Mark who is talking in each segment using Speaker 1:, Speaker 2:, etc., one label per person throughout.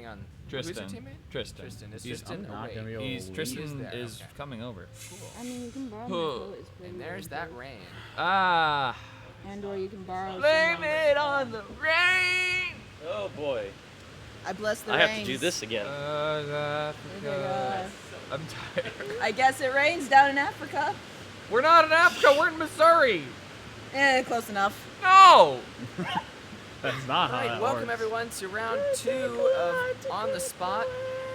Speaker 1: on.
Speaker 2: Tristan.
Speaker 1: Who's your teammate?
Speaker 2: Tristan.
Speaker 1: Tristan. Is
Speaker 2: He's
Speaker 1: Tristan
Speaker 3: not
Speaker 1: away?
Speaker 3: gonna be able to leave.
Speaker 2: Tristan
Speaker 1: there,
Speaker 2: is
Speaker 1: okay.
Speaker 2: coming over.
Speaker 1: Cool.
Speaker 4: I mean, you can borrow my clothes.
Speaker 1: And there's that rain.
Speaker 2: Ah.
Speaker 4: And/or you can borrow.
Speaker 2: Blame it on the rain.
Speaker 5: Oh boy.
Speaker 4: I bless the
Speaker 5: I
Speaker 4: rains.
Speaker 5: have to do this again.
Speaker 2: I'm tired.
Speaker 4: I guess it rains down in Africa.
Speaker 2: We're not in Africa. We're in Missouri.
Speaker 4: Close enough.
Speaker 2: No.
Speaker 3: That's not how
Speaker 1: All right,
Speaker 3: that
Speaker 1: welcome
Speaker 3: works.
Speaker 1: everyone to round 2 of On the Spot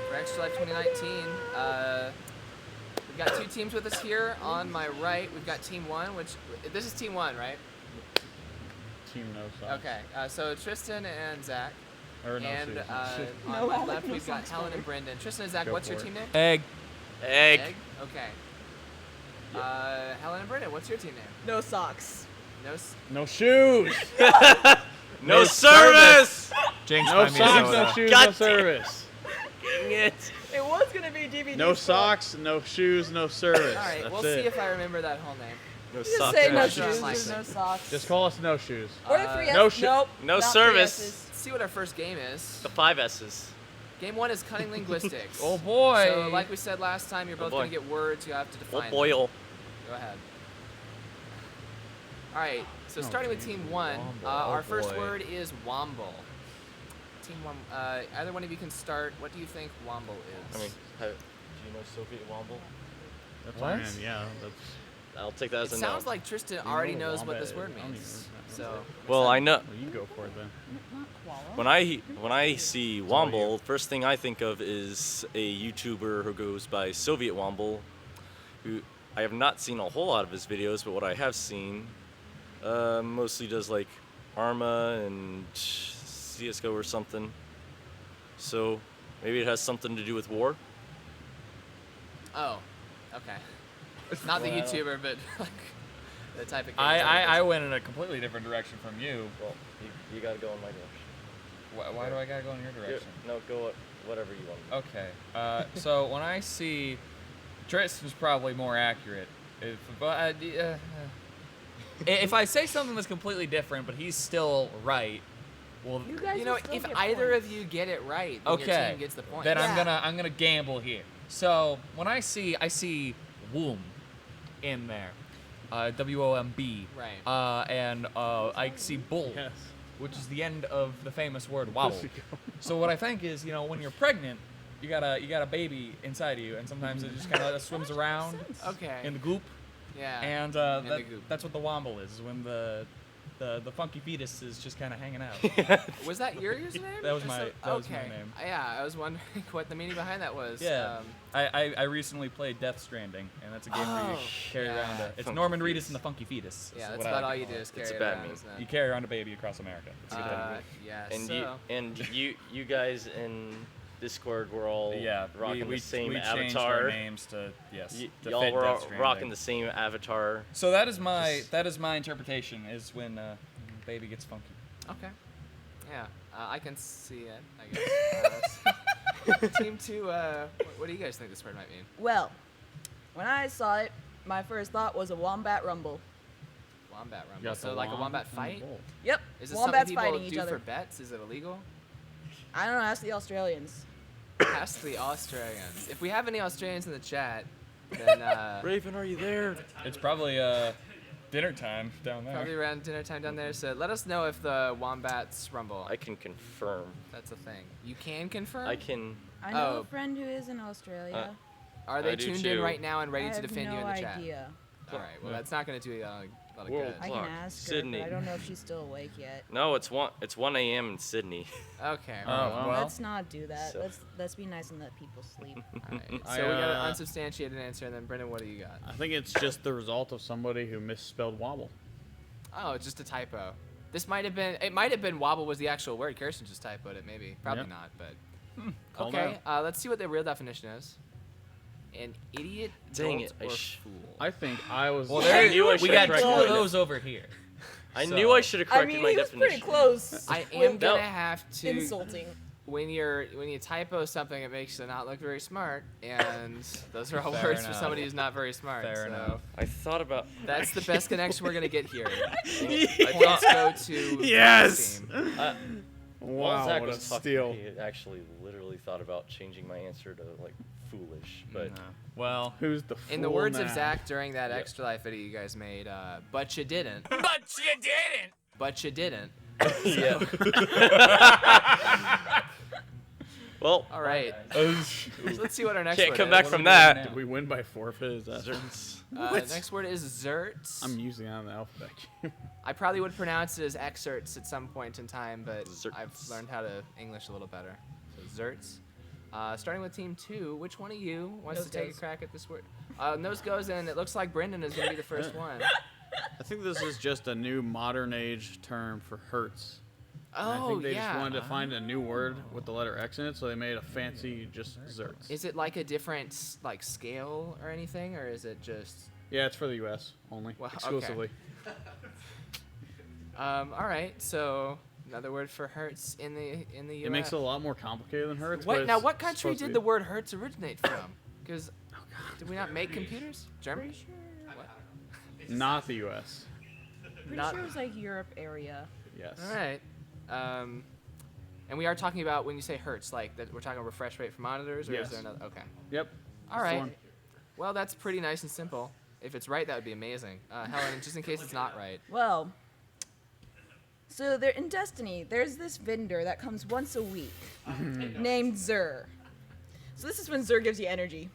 Speaker 1: for Extra Life 2019. We've got 2 teams with us here. On my right, we've got Team 1, which this is Team 1, right?
Speaker 3: Team no socks.
Speaker 1: Okay, so Tristan and Zach.
Speaker 3: Or no
Speaker 1: And
Speaker 3: shoes.
Speaker 1: on
Speaker 4: No,
Speaker 1: my
Speaker 4: Alec,
Speaker 1: left,
Speaker 4: no
Speaker 1: we've got
Speaker 4: socks
Speaker 1: Helen
Speaker 4: better.
Speaker 1: and Brendan. Tristan and Zach,
Speaker 3: Go
Speaker 1: what's
Speaker 3: for
Speaker 1: your
Speaker 3: it.
Speaker 1: team name?
Speaker 2: Egg.
Speaker 5: Egg.
Speaker 1: Okay. Helen and Brendan, what's your team name?
Speaker 4: No socks.
Speaker 3: No shoes.
Speaker 5: No service!
Speaker 2: Jinx
Speaker 3: No
Speaker 2: by me,
Speaker 3: socks,
Speaker 2: soda.
Speaker 3: no shoes,
Speaker 5: God
Speaker 3: no
Speaker 5: damn.
Speaker 3: service.
Speaker 5: Dang it.
Speaker 4: It was gonna be DVD.
Speaker 3: No socks, no shoes, no service.
Speaker 1: All right,
Speaker 3: That's
Speaker 1: we'll
Speaker 3: it.
Speaker 1: see if I remember that whole name.
Speaker 5: No
Speaker 4: Just
Speaker 5: socks.
Speaker 4: say
Speaker 5: no
Speaker 4: no
Speaker 1: shoes.
Speaker 4: shoes.
Speaker 1: Like
Speaker 4: There's no
Speaker 1: it.
Speaker 4: socks.
Speaker 3: Just call us no shoes.
Speaker 4: Or the 3
Speaker 3: no
Speaker 4: S's.
Speaker 3: sh-
Speaker 4: Nope.
Speaker 5: no
Speaker 4: not
Speaker 5: service.
Speaker 4: 3 S's.
Speaker 1: Let's see what our first game is.
Speaker 5: The 5 S's.
Speaker 1: Game 1 is Cunning Linguistics.
Speaker 2: Oh boy.
Speaker 1: So, like we said last time, you're both
Speaker 5: boy.
Speaker 1: going to get words. You have to
Speaker 5: Oh
Speaker 1: define them.
Speaker 5: boil.
Speaker 1: Go ahead. All right, so starting with Team 1,
Speaker 2: Womble.
Speaker 1: our
Speaker 2: Oh,
Speaker 1: first
Speaker 2: boy.
Speaker 1: word is womble. Team 1, either one of you can start. What do you think womble is?
Speaker 5: I mean, do you know Soviet Womble?
Speaker 3: That's
Speaker 2: What?
Speaker 3: Man, yeah, that's.
Speaker 5: I'll take that
Speaker 1: It
Speaker 5: as a
Speaker 1: sounds
Speaker 5: no.
Speaker 1: like Tristan
Speaker 3: You know
Speaker 1: already
Speaker 3: what
Speaker 1: knows what
Speaker 3: wombat
Speaker 1: this
Speaker 3: is.
Speaker 1: word
Speaker 3: I don't
Speaker 1: means.
Speaker 3: even
Speaker 1: So,
Speaker 5: Well, I know.
Speaker 3: Well, you go for it then.
Speaker 4: Not koala.
Speaker 5: When I see Womble, first thing I think of is a YouTuber who goes by Soviet Womble, who I have not seen a whole lot of his videos, but what I have seen mostly does like Arma and CS:GO or something. So maybe it has something to do with war.
Speaker 1: oh, okay. Not the YouTuber, but like the type of game.
Speaker 2: I went in a completely different direction from you.
Speaker 5: Well, you gotta go in my direction.
Speaker 2: Why do I gotta go in your direction?
Speaker 5: No, go whatever you want.
Speaker 2: Okay. So when I see Tristan's probably more accurate. If I say something that's completely different, but he's still right, well,
Speaker 4: You guys
Speaker 1: You know,
Speaker 4: will still
Speaker 1: if
Speaker 4: get
Speaker 1: either
Speaker 4: points.
Speaker 1: of you get it right, then your
Speaker 2: okay,
Speaker 1: team gets the point.
Speaker 2: then
Speaker 4: Yeah.
Speaker 2: I'm gonna gamble here. So when I see womb in there, WOMB,
Speaker 1: Right.
Speaker 2: and I see bull,
Speaker 3: Yes.
Speaker 2: which is the end of the famous word wobble.
Speaker 3: Pussy go.
Speaker 2: So what I think is, when you're pregnant, you got a baby inside of you, and sometimes it just kind of swims around
Speaker 1: Okay.
Speaker 2: in the goop,
Speaker 1: yeah.
Speaker 2: and
Speaker 1: the goop.
Speaker 2: that's what the womble is when the funky fetus is just kind of hanging out.
Speaker 1: Was that your username?
Speaker 2: That was
Speaker 1: Or
Speaker 2: my-
Speaker 1: so-
Speaker 2: that was my
Speaker 1: okay.
Speaker 2: name.
Speaker 1: Yeah, I was wondering what the meaning behind that was.
Speaker 2: Yeah. I recently played Death Stranding, and that's a game where you
Speaker 1: Oh,
Speaker 2: carry
Speaker 1: yeah.
Speaker 2: around it's
Speaker 5: Funky
Speaker 2: Norman
Speaker 5: fetus.
Speaker 2: Reedus and the Funky Fetus.
Speaker 1: Yeah,
Speaker 2: is
Speaker 1: that's
Speaker 2: what I
Speaker 1: about
Speaker 2: like
Speaker 1: all
Speaker 2: to
Speaker 1: you
Speaker 2: call
Speaker 1: do
Speaker 2: it.
Speaker 1: is carry
Speaker 5: It's a
Speaker 1: it
Speaker 5: bad
Speaker 1: around,
Speaker 5: meme.
Speaker 1: isn't it?
Speaker 2: You carry around a baby across America. It's a good time.
Speaker 1: Yes.
Speaker 5: And
Speaker 1: so,
Speaker 5: you guys in Discord were all
Speaker 2: Yeah,
Speaker 5: rocking
Speaker 2: we
Speaker 5: the same
Speaker 2: changed our
Speaker 5: avatar.
Speaker 2: names to to
Speaker 5: Y'all
Speaker 2: fit
Speaker 5: were
Speaker 2: Death
Speaker 5: all
Speaker 2: Stranding.
Speaker 5: rocking the same avatar.
Speaker 2: So that is my interpretation is when baby gets funky.
Speaker 1: okay. Yeah, I can see it, I guess. Team 2, what do you guys think this word might mean?
Speaker 4: Well, when I saw it, my first thought was a wombat rumble.
Speaker 1: Wombat
Speaker 3: You
Speaker 1: rumble.
Speaker 3: got
Speaker 1: So
Speaker 3: the
Speaker 1: like a
Speaker 3: womb
Speaker 1: wombat
Speaker 3: and the
Speaker 1: fight?
Speaker 3: bull.
Speaker 4: Yep.
Speaker 1: Is it
Speaker 4: Wombats
Speaker 1: something people
Speaker 4: fighting each
Speaker 1: do
Speaker 4: other.
Speaker 1: for bets? Is it illegal?
Speaker 4: I don't know. Ask the Australians.
Speaker 1: Ask the Australians. If we have any Australians in the chat, then
Speaker 5: Raven, are you there?
Speaker 2: It's probably dinner time down there.
Speaker 1: probably around dinner time down there. So let us know if the wombats rumble.
Speaker 5: I can confirm.
Speaker 1: That's a thing. You can confirm?
Speaker 5: I can.
Speaker 4: I know
Speaker 1: Oh.
Speaker 4: a friend who is in Australia.
Speaker 1: Are they
Speaker 5: I do
Speaker 1: tuned in
Speaker 5: too.
Speaker 1: right now and ready
Speaker 4: I
Speaker 1: to
Speaker 4: have
Speaker 1: defend
Speaker 4: no
Speaker 1: you in the chat?
Speaker 4: idea.
Speaker 1: All right. Well, that's not going to do a lot of
Speaker 5: Whoa.
Speaker 1: good.
Speaker 4: I
Speaker 5: Clock.
Speaker 4: can ask
Speaker 5: Sydney.
Speaker 4: her, but I don't know if she's still awake yet.
Speaker 5: No, it's 1 a.m. in Sydney.
Speaker 1: Okay.
Speaker 2: Oh,
Speaker 1: well,
Speaker 2: well.
Speaker 4: Let's not do that.
Speaker 5: So-
Speaker 4: Let's be nice and let people sleep.
Speaker 1: all right.
Speaker 3: I,
Speaker 1: So we got an unsubstantiated answer, and then Brendan, what do you got?
Speaker 3: I think it's just the result of somebody who misspelled wobble.
Speaker 1: Oh, just a typo. This might have been. It might have been wobble was the actual word. Kirsten just typoed it, maybe. Probably
Speaker 3: Yep.
Speaker 1: not, but.
Speaker 3: Call
Speaker 1: Okay. Let's see what the real definition is. An idiot,
Speaker 5: Dang
Speaker 1: dolt,
Speaker 5: it, I
Speaker 1: or
Speaker 5: sh-
Speaker 1: fool.
Speaker 3: I think I was.
Speaker 2: Well,
Speaker 5: I
Speaker 2: there
Speaker 5: knew I
Speaker 2: we
Speaker 5: should've
Speaker 2: got two
Speaker 5: corrected
Speaker 2: of
Speaker 5: my
Speaker 2: those over here.
Speaker 5: I
Speaker 2: So-
Speaker 5: knew I should have
Speaker 4: I
Speaker 5: corrected
Speaker 4: mean,
Speaker 5: my
Speaker 4: he was
Speaker 5: definition.
Speaker 4: pretty close.
Speaker 1: I am
Speaker 4: with
Speaker 1: gonna
Speaker 5: No.
Speaker 1: have to.
Speaker 4: insulting.
Speaker 1: When you typo something, it makes you not look very smart, and those are all
Speaker 2: Fair
Speaker 1: words for
Speaker 2: enough.
Speaker 1: somebody who's not very smart.
Speaker 2: Fair
Speaker 1: so
Speaker 2: enough.
Speaker 5: I thought about.
Speaker 1: That's the best connection we're gonna get here.
Speaker 5: I
Speaker 1: Points
Speaker 5: thought,
Speaker 1: go to
Speaker 3: Yes!
Speaker 1: the team.
Speaker 3: Wow,
Speaker 5: Zach
Speaker 3: what a
Speaker 5: was talking,
Speaker 3: steal.
Speaker 5: he actually literally thought about changing my answer to like foolish, but
Speaker 2: Well,
Speaker 3: Who's the fool
Speaker 1: In the words
Speaker 3: now?
Speaker 1: of Zach during that
Speaker 5: Yep.
Speaker 1: Extra Life video you guys made, but you didn't.
Speaker 2: but you didn't.
Speaker 1: But you didn't.
Speaker 5: yeah. Well,
Speaker 1: All right.
Speaker 3: Oh,
Speaker 1: So let's see what our next
Speaker 5: can't
Speaker 1: word
Speaker 5: come
Speaker 1: is.
Speaker 5: back
Speaker 2: What
Speaker 5: from
Speaker 2: are we doing
Speaker 5: that.
Speaker 2: now?
Speaker 3: did we win by forfeit? Is that?
Speaker 1: Next word is zerts.
Speaker 3: I'm using that on the alphabet cue.
Speaker 1: I probably would pronounce it as excerts at some point in time, but
Speaker 5: Zerts.
Speaker 1: I've learned how to English a little better. So zerts. Starting with team 2, which one of you wants
Speaker 4: Nose
Speaker 1: to take
Speaker 4: goes.
Speaker 1: a crack at this word? Nose goes, and it looks like Brendan is going to be the first one.
Speaker 3: I think this is just a new modern age term for hurts. And I
Speaker 1: Oh,
Speaker 3: think they
Speaker 1: yeah.
Speaker 3: just wanted to find a new word with the letter X in it, so they made a fancy just zerts.
Speaker 1: Is it like a different like scale or anything, or is it just?
Speaker 3: Yeah, it's for the U.S. only,
Speaker 1: Well, okay.
Speaker 3: exclusively.
Speaker 1: All right. So another word for hurts in the U.S.
Speaker 3: It makes it a lot more complicated than hurts.
Speaker 1: What
Speaker 3: but
Speaker 1: now?
Speaker 3: it's
Speaker 1: What country
Speaker 3: supposed to
Speaker 1: did
Speaker 3: be.
Speaker 1: the word hurts originate from? Because did we not make computers? Germany? What?
Speaker 3: Not the U.S.
Speaker 4: Pretty
Speaker 1: Not-
Speaker 4: sure it was like Europe area.
Speaker 3: Yes.
Speaker 1: All right. And we are talking about when you say hertz, like that we're talking refresh rate for monitors, or
Speaker 3: Yes.
Speaker 1: is there another? Okay.
Speaker 3: Yep.
Speaker 1: All
Speaker 3: That's the
Speaker 1: right.
Speaker 3: one.
Speaker 1: Well, that's pretty nice and simple. If it's right, that would be amazing. Helen, just in case it's not right.
Speaker 4: Well, so there in Destiny, there's this vendor that comes once a week named Zur. So this is when Zur gives you energy.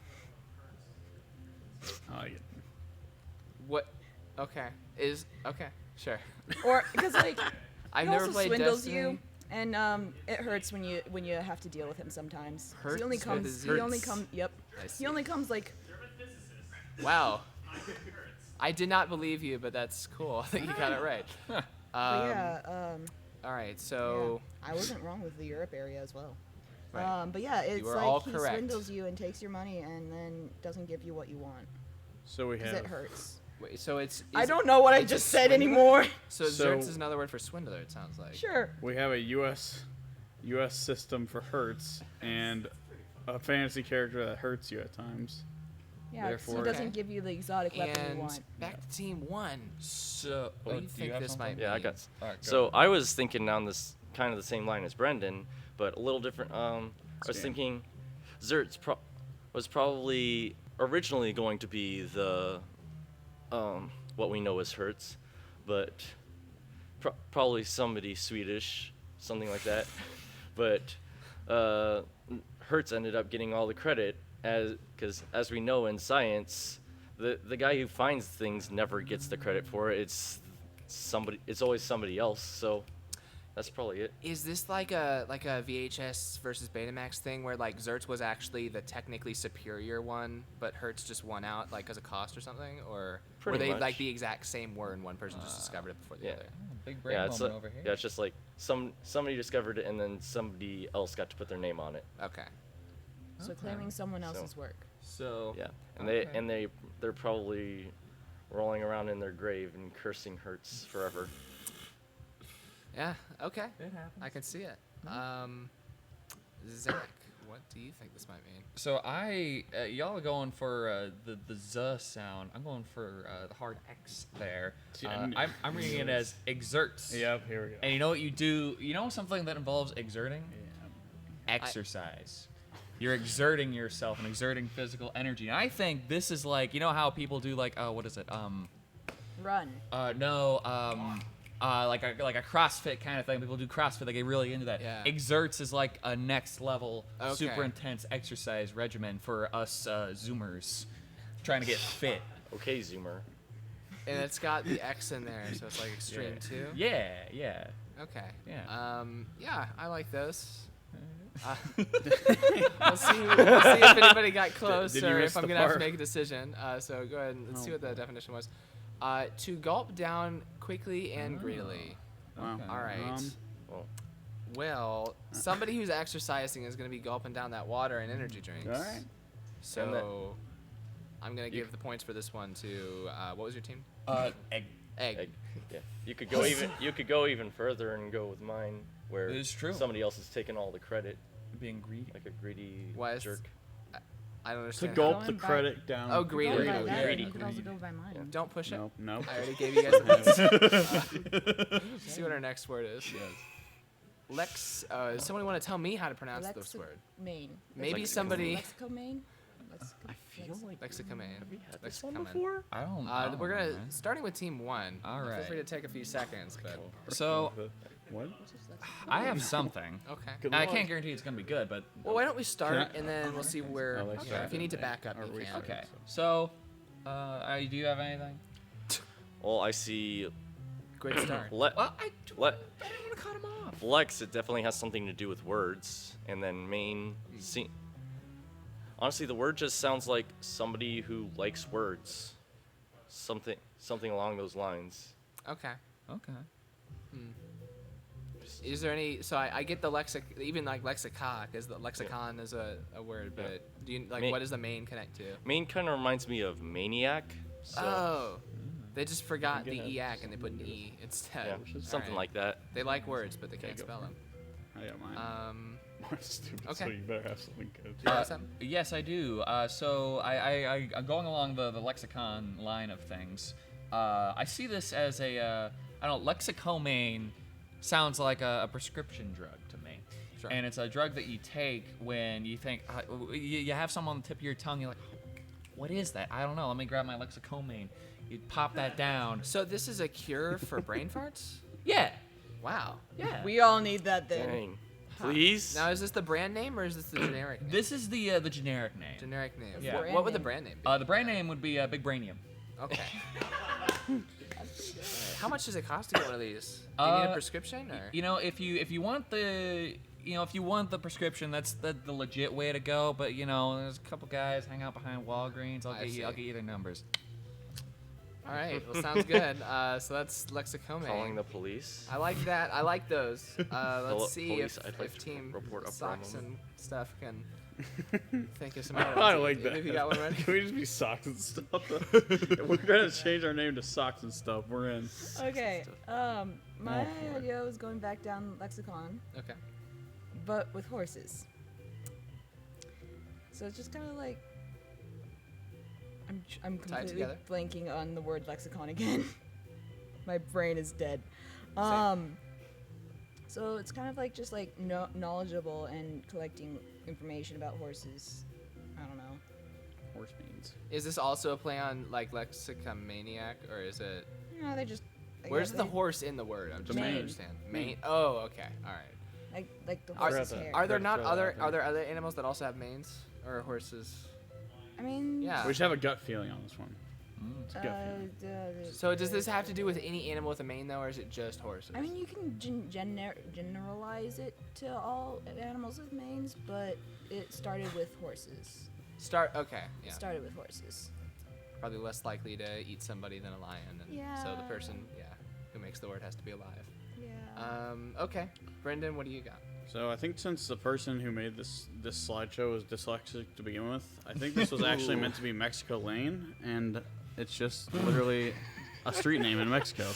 Speaker 3: Oh, yeah.
Speaker 1: What? Okay. Okay. Sure.
Speaker 4: Or because like
Speaker 1: I've
Speaker 4: he
Speaker 1: never
Speaker 4: also
Speaker 1: played
Speaker 4: swindles
Speaker 1: Destiny.
Speaker 4: you, and it hurts when you have to deal with him sometimes. 'Cause
Speaker 1: Hurts
Speaker 4: he only
Speaker 1: with
Speaker 4: comes.
Speaker 1: his
Speaker 4: He only
Speaker 1: hurts.
Speaker 4: comes. Yep.
Speaker 1: I see.
Speaker 4: He only comes like.
Speaker 1: Wow. I did not believe you, but that's cool. I think you got it right.
Speaker 4: But yeah.
Speaker 1: All right.
Speaker 4: Yeah,
Speaker 1: So
Speaker 4: I wasn't wrong with the Europe area as well.
Speaker 1: Right.
Speaker 4: But yeah, it's
Speaker 1: were
Speaker 4: like
Speaker 1: all
Speaker 4: he
Speaker 1: correct.
Speaker 4: swindles you and takes your money and then doesn't give you what you want
Speaker 3: So we
Speaker 4: because
Speaker 3: have.
Speaker 4: it hurts.
Speaker 1: wait, so it's.
Speaker 4: I
Speaker 1: is-
Speaker 4: don't know what I
Speaker 1: it's a
Speaker 4: just said
Speaker 1: swindler?
Speaker 4: anymore.
Speaker 1: So
Speaker 3: So-
Speaker 1: Zerts is another word for swindler. It sounds like.
Speaker 4: Sure.
Speaker 3: We have a U.S. system for hurts and a fantasy character that hurts you at times.
Speaker 4: Yeah, so
Speaker 3: Therefore-
Speaker 4: he doesn't
Speaker 1: Okay.
Speaker 4: give you the exotic weapon you
Speaker 1: And
Speaker 4: want.
Speaker 1: back to team 1.
Speaker 2: So,
Speaker 1: What do you
Speaker 2: do
Speaker 1: think
Speaker 2: have
Speaker 1: this
Speaker 2: something?
Speaker 1: might
Speaker 5: Yeah, I
Speaker 1: mean?
Speaker 5: got.
Speaker 2: All right, go.
Speaker 5: So I was thinking down this kind of the same line as Brendan, but a little different. I was
Speaker 3: Scam.
Speaker 5: thinking, Zerts was probably originally going to be the what we know as Hertz, but probably somebody Swedish, something like that. But Hertz ended up getting all the credit because as we know in science, the guy who finds things never gets the credit for it. It's always somebody else. So that's probably it.
Speaker 1: Is this like a VHS versus Betamax thing where like Zerts was actually the technically superior one, but Hertz just won out like as a cost or something, or
Speaker 5: Pretty
Speaker 1: were they
Speaker 5: much.
Speaker 1: like the exact same word and one person just discovered it before the
Speaker 5: yeah.
Speaker 1: other?
Speaker 2: Big brain
Speaker 5: Yeah, it's
Speaker 2: moment over here.
Speaker 5: yeah, it's just like somebody discovered it and then somebody else got to put their name on it.
Speaker 1: Okay.
Speaker 4: So claiming someone else's work.
Speaker 1: So
Speaker 5: Yeah, and
Speaker 2: Okay.
Speaker 5: they're probably rolling around in their grave and cursing Hertz forever.
Speaker 1: yeah, okay.
Speaker 2: It happens.
Speaker 1: I can see it. Zach, what do you think this might mean?
Speaker 2: So y'all are going for the Z sound. I'm going for the hard X there.
Speaker 3: Yeah,
Speaker 2: I'm reading it as exerts.
Speaker 3: Yep, here we go.
Speaker 2: And you know what you do? You know something that involves exerting?
Speaker 3: Yeah.
Speaker 2: Exercise. You're exerting yourself and exerting physical energy. And I think this is like, you know how people do like, what is it?
Speaker 4: Run.
Speaker 2: Like a CrossFit kind of thing. People do CrossFit. They get really into that.
Speaker 1: Yeah.
Speaker 2: Exerts is like a next level,
Speaker 1: Okay.
Speaker 2: super intense exercise regimen for us Zoomers trying to get fit.
Speaker 5: Okay, Zoomer.
Speaker 1: And it's got the X in there, so it's like extreme too.
Speaker 2: Yeah, yeah.
Speaker 1: Okay.
Speaker 2: Yeah.
Speaker 1: Yeah, I like those. We'll see if anybody got close
Speaker 3: Did you
Speaker 1: or
Speaker 3: miss
Speaker 1: if I'm
Speaker 3: the
Speaker 1: gonna have to
Speaker 3: part?
Speaker 1: make a decision. So go ahead and let's see what the definition was. To gulp down quickly and greedily.
Speaker 3: Wow.
Speaker 2: Okay.
Speaker 1: All right.
Speaker 5: Well,
Speaker 1: Well, somebody who's exercising is going to be gulping down that water and energy drinks.
Speaker 3: All right.
Speaker 1: So I'm going to give the points for this one to what was your team?
Speaker 2: Egg.
Speaker 1: Egg.
Speaker 5: yeah, you could go even further and go with mine, where
Speaker 2: It is true.
Speaker 5: somebody else is taking all the credit,
Speaker 2: Being greedy.
Speaker 5: like a greedy
Speaker 1: Why is-
Speaker 5: jerk.
Speaker 1: I don't
Speaker 3: To
Speaker 1: understand.
Speaker 3: gulp
Speaker 4: Going
Speaker 3: the
Speaker 4: by-
Speaker 3: credit down.
Speaker 1: Oh,
Speaker 4: Go
Speaker 1: greedy.
Speaker 4: by
Speaker 1: Greedy.
Speaker 4: that,
Speaker 5: Greedy.
Speaker 4: You could also go by mine.
Speaker 1: Don't push it.
Speaker 3: Nope. Nope.
Speaker 1: I already gave you guys the points. See what our next word is. Somebody want to tell me how to pronounce this word?
Speaker 4: Main.
Speaker 1: Maybe
Speaker 5: Lexico.
Speaker 1: somebody.
Speaker 4: Lexico main.
Speaker 5: I feel like
Speaker 1: Lexicomane.
Speaker 5: have we had this one
Speaker 1: Lexicomane.
Speaker 5: before?
Speaker 2: I don't.
Speaker 1: We're gonna
Speaker 2: know, man.
Speaker 1: starting with team 1.
Speaker 2: All
Speaker 1: Feel
Speaker 2: right.
Speaker 1: free to take a few seconds, but
Speaker 2: So
Speaker 3: What?
Speaker 2: I have something.
Speaker 1: okay.
Speaker 3: Good
Speaker 2: I
Speaker 3: luck.
Speaker 2: can't guarantee it's gonna be good, but
Speaker 1: Well, why don't we start
Speaker 3: Can I-
Speaker 1: and then we'll see where.
Speaker 3: Oh, like
Speaker 1: Okay.
Speaker 3: that.
Speaker 1: If you need to back up,
Speaker 3: Or
Speaker 1: you
Speaker 3: we
Speaker 1: can.
Speaker 3: start.
Speaker 2: okay. So, do you have anything?
Speaker 5: Well, I see.
Speaker 1: Great start.
Speaker 5: Well,
Speaker 2: I don't want to cut him off.
Speaker 5: Flex, it definitely has something to do with words, and then main. Honestly, the word just sounds like somebody who likes words. Something along those lines.
Speaker 1: Okay.
Speaker 2: Okay.
Speaker 1: Is there any? So I get the even like lexicoc is the lexicon is a word,
Speaker 5: Yeah.
Speaker 1: but do you like
Speaker 5: Ma-
Speaker 1: what does the main connect to?
Speaker 5: Main kind of reminds me of maniac. So,
Speaker 1: Oh, they just forgot the
Speaker 3: Yeah.
Speaker 1: eac and they put an e instead.
Speaker 5: yeah, something like that.
Speaker 1: They like words, but they can't
Speaker 3: go
Speaker 1: spell
Speaker 3: for
Speaker 1: them.
Speaker 3: I got mine.
Speaker 1: Um,
Speaker 3: Stupid.
Speaker 1: okay.
Speaker 3: So you better have something good.
Speaker 1: do you have something?
Speaker 2: Yes, I do. So I'm going along the lexicon line of things. I see this as a I don't know, lexicomane sounds like a prescription drug to me.
Speaker 1: Sure.
Speaker 2: And it's a drug that you take when you think you have something on the tip of your tongue. You're like, what is that? I don't know. Let me grab my lexicomane. You pop that down.
Speaker 1: So this is a cure for brain farts?
Speaker 2: Yeah.
Speaker 1: Wow.
Speaker 2: Yeah.
Speaker 4: We all need that then.
Speaker 5: Dang. Please.
Speaker 1: Now is this the brand name or is this the generic name?
Speaker 2: This is the generic name.
Speaker 1: Generic name.
Speaker 2: Yeah.
Speaker 1: What would the
Speaker 4: Brand
Speaker 1: brand name be?
Speaker 2: The brand name would be Big Brainium.
Speaker 1: Okay. How much does it cost to get one of these? Do you need a prescription or?
Speaker 2: You know, if you want the prescription, that's the legit way to go. But you know, there's a couple guys hang out behind Walgreens. I'll
Speaker 1: I
Speaker 2: get
Speaker 1: see.
Speaker 2: you their numbers.
Speaker 1: All right. Well, sounds good. So that's lexicomane.
Speaker 5: Calling the police.
Speaker 1: I like that. I like those. Let's see
Speaker 5: police,
Speaker 1: if,
Speaker 5: I'd like
Speaker 1: if
Speaker 5: to
Speaker 1: team
Speaker 5: report a
Speaker 1: socks
Speaker 5: problem.
Speaker 1: and stuff can think of some other
Speaker 3: I
Speaker 1: ones.
Speaker 3: like that.
Speaker 1: If you got one ready.
Speaker 3: Can we just be socks and stuff? If we're gonna change our name to socks and stuff, we're in.
Speaker 4: Okay. My
Speaker 3: All for it.
Speaker 4: idea was going back down lexicon,
Speaker 1: Okay.
Speaker 4: but with horses. So it's just kind of like I'm
Speaker 1: Tie it
Speaker 4: completely
Speaker 1: together?
Speaker 4: blanking on the word lexicon again. My brain is dead. So it's kind of like just like knowledgeable and collecting information about horses. I don't know.
Speaker 3: Horse beans.
Speaker 1: Is this also a play on like lexicomaniac or is it?
Speaker 4: You know, they just. I
Speaker 1: Where's
Speaker 4: guess
Speaker 1: the
Speaker 4: they-
Speaker 1: horse in the word? I'm just
Speaker 3: The
Speaker 1: trying to
Speaker 3: mane.
Speaker 1: understand. Mane. Oh, okay. All right.
Speaker 4: Like the
Speaker 1: Are,
Speaker 4: horse's
Speaker 3: Greta.
Speaker 4: hair.
Speaker 1: are there
Speaker 3: Greta
Speaker 1: not
Speaker 3: throw that
Speaker 1: other
Speaker 3: out there.
Speaker 1: are there other animals that also have manes or horses?
Speaker 4: I mean.
Speaker 1: Yeah.
Speaker 3: We should have a gut feeling on this one. It's a gut feeling.
Speaker 1: So does this have to do with any animal with a mane though, or is it just horses?
Speaker 4: I mean, you can generalize it to all animals with manes, but it started with horses.
Speaker 1: Okay. Yeah.
Speaker 4: It started with horses.
Speaker 1: Probably less likely to eat somebody than a lion. And So the
Speaker 4: Yeah.
Speaker 1: person, who makes the word has to be alive.
Speaker 4: Yeah.
Speaker 1: Okay. Brendan, what do you got?
Speaker 3: So I think since the person who made this slideshow was dyslexic to begin with, I think this was actually meant to be Mexico Lane, and it's just literally a street name in Mexico.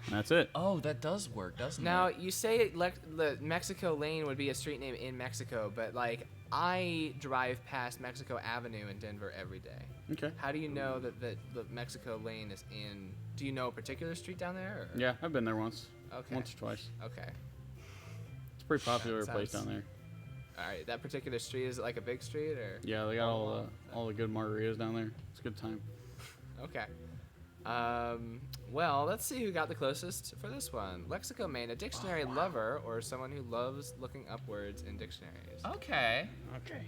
Speaker 3: And that's it.
Speaker 2: Oh, that does work, doesn't
Speaker 1: Now
Speaker 2: it?
Speaker 1: you say the Mexico Lane would be a street name in Mexico, but like I drive past Mexico Avenue in Denver every day.
Speaker 3: Okay.
Speaker 1: How do you know that the Mexico Lane is in? Do you know a particular street down there? Or?
Speaker 3: Yeah, I've been there once.
Speaker 1: Okay.
Speaker 3: Once or twice.
Speaker 1: Okay.
Speaker 3: It's a pretty popular
Speaker 1: That
Speaker 3: place
Speaker 1: sounds-
Speaker 3: down there.
Speaker 1: All right. That particular street, is it like a big street or?
Speaker 3: Yeah, they got all the good margaritas down there. It's a good time.
Speaker 1: Okay. Well, let's see who got the closest for this one. Lexicomane, a dictionary lover or someone who loves looking up words in dictionaries.
Speaker 2: Okay.
Speaker 3: Okay.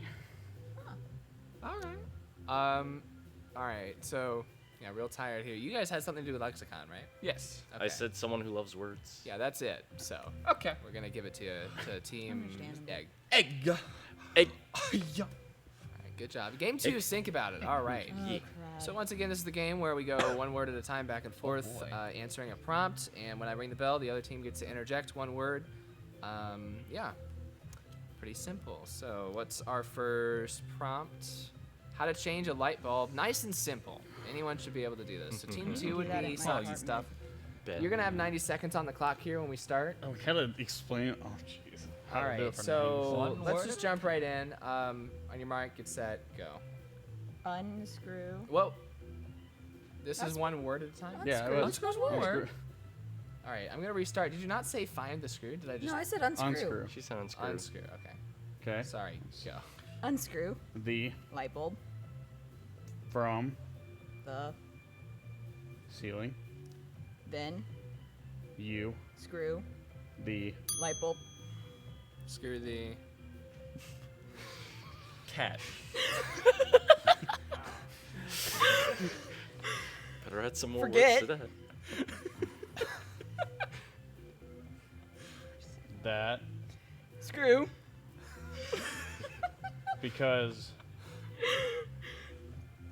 Speaker 2: All right.
Speaker 1: All right. So, yeah, real tired here. You guys had something to do with lexicon, right?
Speaker 2: Yes.
Speaker 1: Okay.
Speaker 5: I said someone who loves words.
Speaker 1: Yeah, that's it. So,
Speaker 2: Okay.
Speaker 1: we're gonna give it to Team
Speaker 4: Understandable.
Speaker 1: Egg.
Speaker 2: Egg.
Speaker 5: Egg.
Speaker 2: Yeah.
Speaker 1: All right, good job. Game 2, think about it. All right.
Speaker 4: Oh,
Speaker 5: Yeah.
Speaker 4: crap.
Speaker 1: So once again, this is the game where we go one word at a time, back and forth,
Speaker 2: boy.
Speaker 1: answering a prompt. And when I ring the bell, the other team gets to interject one word. Yeah, pretty simple. So what's our first prompt? How to change a light bulb. Nice and simple. Anyone should be able to do this. So team 2 would
Speaker 4: Do that
Speaker 1: be
Speaker 4: at my
Speaker 1: socks and
Speaker 4: apartment.
Speaker 1: stuff.
Speaker 5: Bet.
Speaker 1: You're gonna have 90 seconds on the clock here when we start.
Speaker 3: Oh, we gotta explain. Oh, jeez. How
Speaker 1: All
Speaker 3: to do
Speaker 1: right,
Speaker 3: it for
Speaker 1: so
Speaker 2: One
Speaker 1: let's
Speaker 2: word
Speaker 1: just
Speaker 2: at a
Speaker 1: jump right in. On your mark, get set, go.
Speaker 4: Unscrew.
Speaker 1: Well, this is
Speaker 4: That's-
Speaker 1: one word at a time.
Speaker 3: Yeah,
Speaker 4: Unscrew.
Speaker 3: it was.
Speaker 2: Unscrew's one word.
Speaker 1: All right, I'm gonna restart. Did you not say find the screw? Did I just
Speaker 4: No, I said unscrew.
Speaker 3: Unscrew.
Speaker 5: She said unscrew.
Speaker 1: unscrew? Okay.
Speaker 3: Okay.
Speaker 1: Sorry. Go.
Speaker 4: Unscrew.
Speaker 3: The
Speaker 4: Light bulb.
Speaker 3: from
Speaker 4: The.
Speaker 3: ceiling.
Speaker 4: Then.
Speaker 3: You.
Speaker 4: Screw.
Speaker 3: The
Speaker 4: Light bulb.
Speaker 1: Screw the.
Speaker 2: Cat.
Speaker 5: Better add some more
Speaker 4: Forget.
Speaker 5: words to that.
Speaker 3: that
Speaker 4: Screw.
Speaker 3: because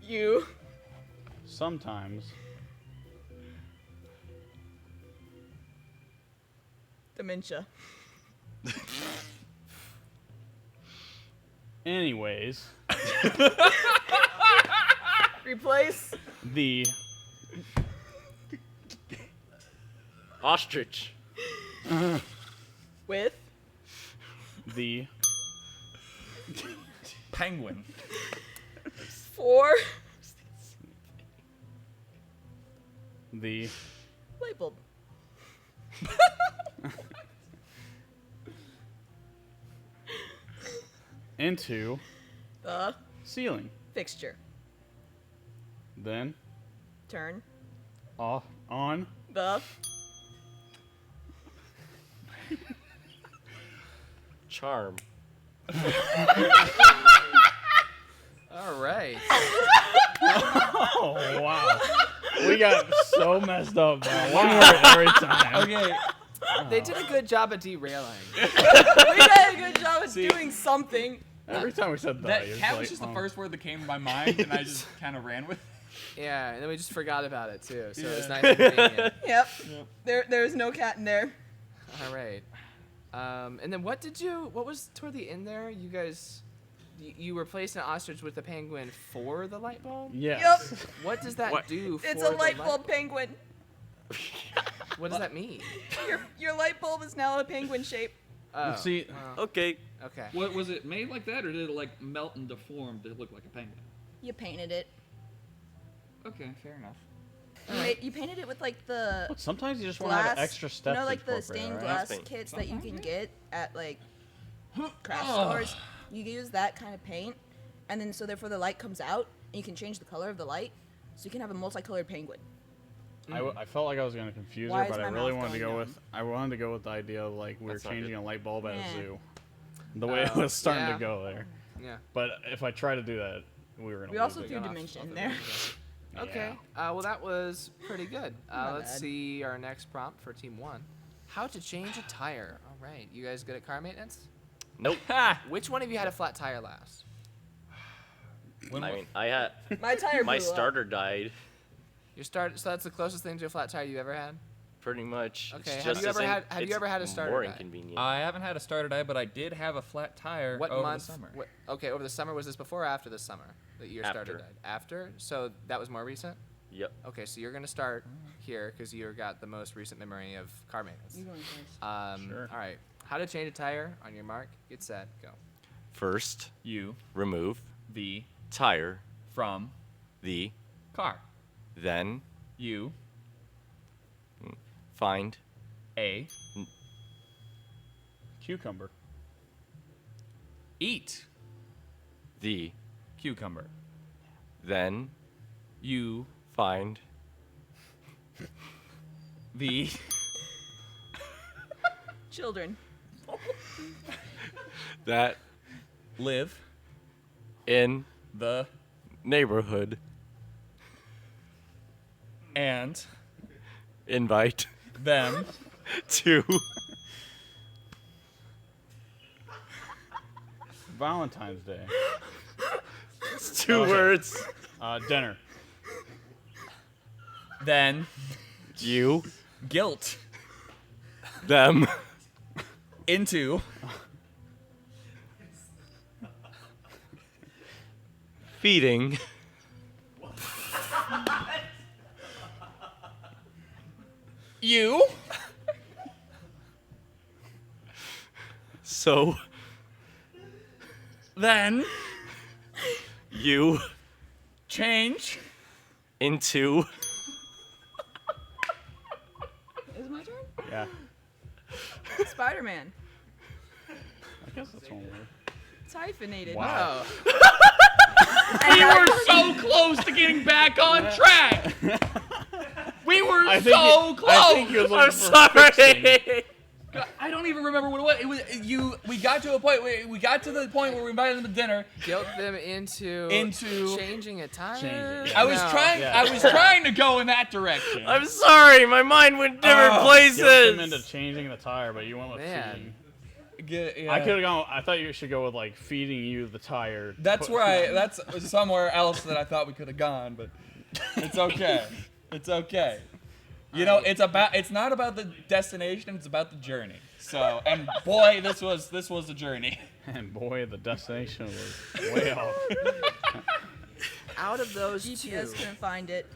Speaker 4: You.
Speaker 3: sometimes
Speaker 4: Dementia.
Speaker 3: anyways
Speaker 4: Replace.
Speaker 3: the
Speaker 5: Ostrich.
Speaker 4: With.
Speaker 3: the
Speaker 2: Penguin.
Speaker 4: For.
Speaker 3: the
Speaker 4: Light bulb.
Speaker 3: into
Speaker 4: The.
Speaker 3: ceiling.
Speaker 4: Fixture.
Speaker 3: Then
Speaker 4: Turn.
Speaker 3: off on
Speaker 4: The.
Speaker 5: Charm.
Speaker 1: All right.
Speaker 3: Oh wow. We got so messed up, man. One word every time.
Speaker 2: Okay.
Speaker 1: They did a good job at derailing.
Speaker 4: We did a good job of
Speaker 2: See-
Speaker 4: doing something.
Speaker 3: Every time we said
Speaker 2: That
Speaker 3: you're
Speaker 2: cat
Speaker 3: like,
Speaker 2: was just the
Speaker 3: oh.
Speaker 2: first word that came to my mind, and I just kind of ran with it.
Speaker 1: Yeah, and then we just forgot about it too. So it's
Speaker 2: Yeah.
Speaker 1: nice and convenient.
Speaker 4: Yep. There was no cat in there.
Speaker 1: All right. And then what was toward the end there? You guys, you replaced an ostrich with a penguin for the light bulb?
Speaker 3: Yes.
Speaker 1: What does that
Speaker 5: What?
Speaker 1: do for
Speaker 4: It's
Speaker 1: the
Speaker 4: a light bulb penguin.
Speaker 1: What does that mean?
Speaker 4: Your light bulb is now a penguin shape.
Speaker 1: Oh,
Speaker 3: See,
Speaker 5: Okay.
Speaker 1: okay.
Speaker 6: What was it made like that, or did it like melt and deform to look like a penguin?
Speaker 4: You painted it.
Speaker 6: Okay, fair enough.
Speaker 4: You painted it with like the
Speaker 3: look, sometimes you just want to have
Speaker 4: glass.
Speaker 3: an extra step.
Speaker 4: You know,
Speaker 3: to
Speaker 4: like the
Speaker 3: incorporate,
Speaker 4: stained
Speaker 3: right?
Speaker 4: glass
Speaker 5: Paint.
Speaker 4: kits that you can get at like craft
Speaker 2: Oh.
Speaker 4: stores. You use that kind of paint, and then so therefore the light comes out, and you can change the color of the light, so you can have a multicolored penguin.
Speaker 3: I felt like I was gonna confuse
Speaker 4: Why
Speaker 3: her,
Speaker 4: is
Speaker 3: but I
Speaker 4: my
Speaker 3: really
Speaker 4: mouth
Speaker 3: wanted to
Speaker 4: going
Speaker 3: go
Speaker 4: numb?
Speaker 3: with. I wanted to go with the idea of like we were
Speaker 5: That's not
Speaker 3: changing
Speaker 5: good.
Speaker 3: a light bulb at
Speaker 4: Yeah.
Speaker 3: a zoo. The way it was starting
Speaker 1: yeah.
Speaker 3: to go there.
Speaker 1: Yeah.
Speaker 3: But if I try to do that, we were gonna.
Speaker 4: We
Speaker 3: lose
Speaker 4: also
Speaker 3: it.
Speaker 4: threw
Speaker 1: off-
Speaker 4: dimension
Speaker 1: off
Speaker 4: in
Speaker 1: the
Speaker 4: there.
Speaker 1: video. Okay. Well, that was pretty good.
Speaker 4: Not
Speaker 1: Let's
Speaker 4: bad.
Speaker 1: see our next prompt for Team 1. How to change a tire. All right. You guys good at car maintenance?
Speaker 5: Nope.
Speaker 1: Which one of you had a flat tire last?
Speaker 5: I mean, I had
Speaker 4: My tire
Speaker 5: my
Speaker 4: blew up.
Speaker 5: starter died.
Speaker 1: So that's the closest thing to a flat tire you ever had?
Speaker 5: Pretty much.
Speaker 1: Okay,
Speaker 5: It's
Speaker 1: have
Speaker 5: just
Speaker 1: you
Speaker 5: as
Speaker 1: ever
Speaker 5: in-
Speaker 1: had- have you
Speaker 5: it's
Speaker 1: ever had a starter
Speaker 5: More
Speaker 1: die?
Speaker 5: inconvenient.
Speaker 2: I haven't had a starter die, but I did have a flat tire
Speaker 1: What
Speaker 2: over
Speaker 1: month?
Speaker 2: the summer.
Speaker 1: Okay, over the summer. Was this before or after the summer that your starter
Speaker 5: After.
Speaker 1: died? After? So that was more recent?
Speaker 5: Yep.
Speaker 1: Okay, so you're going to start here because you got the most recent memory of car maintenance.
Speaker 4: You going first.
Speaker 3: Sure.
Speaker 1: All right. How to change a tire on your mark, get set, go.
Speaker 5: First,
Speaker 2: You,
Speaker 5: remove
Speaker 2: the,
Speaker 5: tire,
Speaker 2: from,
Speaker 5: the,
Speaker 2: car.
Speaker 5: then
Speaker 2: You,
Speaker 5: find,
Speaker 2: a,
Speaker 3: Cucumber.
Speaker 2: eat,
Speaker 5: the,
Speaker 2: cucumber.
Speaker 5: then
Speaker 2: You,
Speaker 5: find,
Speaker 2: the,
Speaker 4: Children.
Speaker 5: that
Speaker 2: live,
Speaker 5: in
Speaker 2: the,
Speaker 5: neighborhood,
Speaker 2: and,
Speaker 5: invite
Speaker 2: them,
Speaker 5: to
Speaker 3: Valentine's Day.
Speaker 5: it's two
Speaker 3: Okay.
Speaker 5: words.
Speaker 3: Dinner.
Speaker 2: then,
Speaker 5: You,
Speaker 2: guilt,
Speaker 5: them,
Speaker 2: into,
Speaker 5: feeding,
Speaker 2: you,
Speaker 5: so
Speaker 2: then,
Speaker 5: you
Speaker 2: change,
Speaker 5: into
Speaker 4: Is it my turn?
Speaker 3: Yeah.
Speaker 4: Spider-Man.
Speaker 3: I guess that's one word.
Speaker 4: It's hyphenated.
Speaker 3: Wow.
Speaker 2: We were so close to getting back on track. We were so close.
Speaker 3: I think you were looking
Speaker 5: I'm
Speaker 3: for fixing.
Speaker 5: sorry.
Speaker 2: I don't even remember what it was. It was you. We got to a point. We got to the point where we invited them to dinner.
Speaker 1: Guilt them into changing a tire.
Speaker 3: Changing.
Speaker 2: I was
Speaker 1: No.
Speaker 2: trying.
Speaker 3: Yeah.
Speaker 2: I was trying to go in that direction.
Speaker 5: I'm sorry. My mind went different
Speaker 3: Guilt
Speaker 5: places.
Speaker 3: them into changing the tire, but you went with
Speaker 1: Man.
Speaker 3: feeding.
Speaker 2: Yeah.
Speaker 3: I could have gone. I thought you should go with like feeding you the tire.
Speaker 2: That's where That's somewhere else that I thought we could have gone, but it's okay. It's okay. You know, it's not about the destination. It's about the journey. So, and boy, this was a journey.
Speaker 3: And boy, the destination was way off.
Speaker 1: Out of those
Speaker 4: GPS
Speaker 1: two,
Speaker 4: couldn't find it.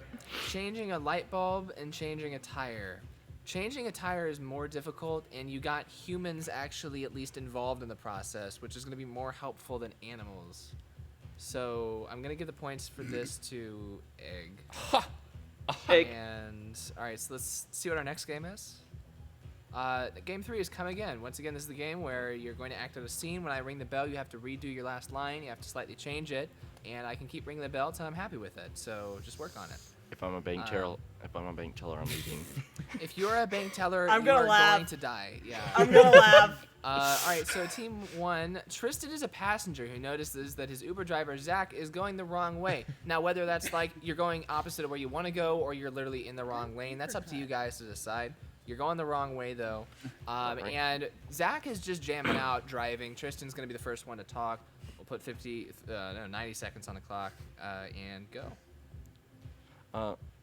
Speaker 1: changing a light bulb and changing a tire. Changing a tire is more difficult, and you got humans actually at least involved in the process, which is going to be more helpful than animals. So I'm going to give the points for this to Egg.
Speaker 5: Egg.
Speaker 1: And all right, so let's see what our next game is. Game 3 is Come Again. Once again, this is the game where you're going to act out a scene. When I ring the bell, you have to redo your last line. You have to slightly change it, and I can keep ringing the bell until I'm happy with it. So just work on it.
Speaker 5: If I'm a bank teller, I'm leaving.
Speaker 1: If you're a bank teller,
Speaker 4: I'm
Speaker 1: you
Speaker 4: gonna
Speaker 1: are
Speaker 4: laugh.
Speaker 1: going to die. Yeah.
Speaker 4: I'm gonna laugh.
Speaker 1: All right, so team 1, Tristan is a passenger who notices that his Uber driver, Zach, is going the wrong way. Now, whether that's like you're going opposite of where you want to go or you're literally in the wrong lane, that's up to you guys to decide. You're going the wrong way, though. And Zach is just jamming out driving. Tristan's going to be the first one to talk. We'll put 90 seconds on the clock and go.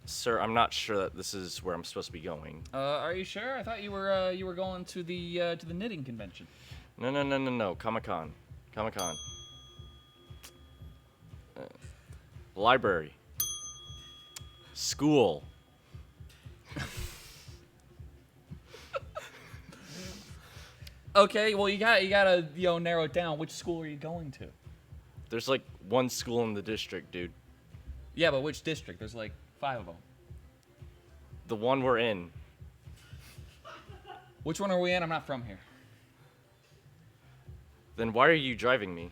Speaker 5: Sir, I'm not sure that this is where I'm supposed to be going.
Speaker 2: Are you sure? I thought you were going to the knitting convention.
Speaker 5: No. Comic-Con. Library. School.
Speaker 2: Okay, well you gotta narrow it down. Which school are you going to?
Speaker 5: There's like one school in the district, dude.
Speaker 2: Yeah, but which district? There's like 5 of them.
Speaker 5: The one we're in.
Speaker 2: Which one are we in? I'm not from here.
Speaker 5: Then why are you driving me?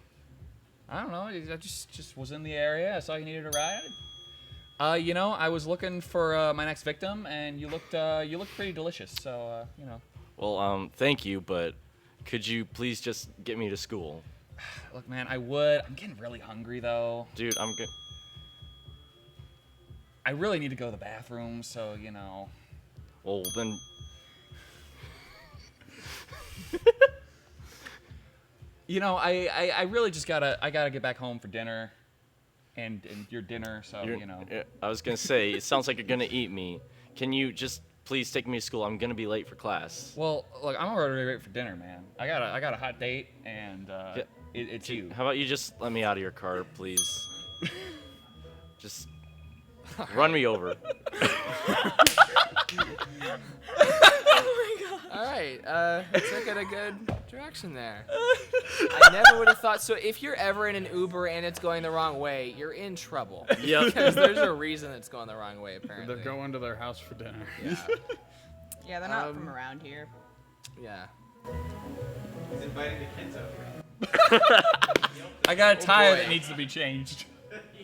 Speaker 2: I don't know. I just was in the area. I saw you needed a ride. I was looking for my next victim, and you looked pretty delicious. So
Speaker 5: Well, thank you, but could you please just get me to school?
Speaker 2: Look, man, I would. I'm getting really hungry though.
Speaker 5: Dude, I'm good.
Speaker 2: I really need to go to the bathroom, so
Speaker 5: Well, then.
Speaker 2: I really just gotta get back home for dinner, and your dinner. So
Speaker 5: Yeah, I was gonna say, it sounds like you're gonna eat me. Can you just please take me to school? I'm gonna be late for class.
Speaker 2: Well, look, I'm already late for dinner, man. I got a hot date, and it's you.
Speaker 5: How about you just let me out of your car, please? Just run me over.
Speaker 1: All right, took it a good direction there. I never would have thought. So if you're ever in an Uber and it's going the wrong way, you're in trouble.
Speaker 5: Yep.
Speaker 1: Because there's a reason it's going the wrong way, apparently.
Speaker 3: They're going to their house for dinner.
Speaker 1: Yeah.
Speaker 4: Yeah, they're not from around here.
Speaker 1: Yeah.
Speaker 7: He's inviting the kids over.
Speaker 2: I got a tire
Speaker 1: boy.
Speaker 2: that needs to be changed.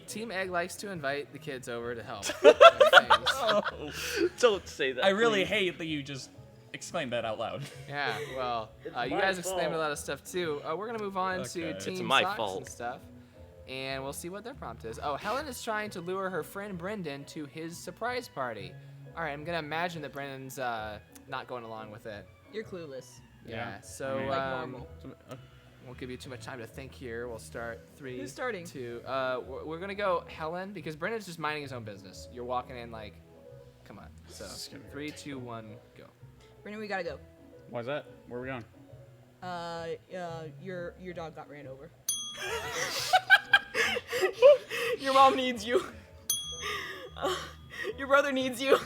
Speaker 1: Team Egg likes to invite the kids over to help. with things.
Speaker 5: Don't say that.
Speaker 2: I really hate that you just explained that out loud.
Speaker 1: Yeah, well, you
Speaker 5: my
Speaker 1: guys exclaimed a
Speaker 5: fault.
Speaker 1: lot of stuff too. We're gonna move on to
Speaker 2: Okay.
Speaker 1: Team
Speaker 5: It's my
Speaker 1: Socks
Speaker 5: fault.
Speaker 1: and stuff, and we'll see what their prompt is. Oh, Helen is trying to lure her friend Brendan to his surprise party. All right, I'm gonna imagine that Brendan's not going along with it.
Speaker 4: You're clueless.
Speaker 1: Yeah. So
Speaker 3: mean,
Speaker 4: Like normal.
Speaker 1: won't give you too much time to think here. We'll start 3.
Speaker 4: Who's starting?
Speaker 1: 2. We're gonna go Helen because Brendan's just minding his own business. You're walking in like, come on. So
Speaker 3: This is gonna be
Speaker 1: 3, 2, 1, go.
Speaker 4: Brendan, we gotta go.
Speaker 3: Why's that? Where are we going?
Speaker 4: Your dog got ran over. Your mom needs you. Your brother needs you.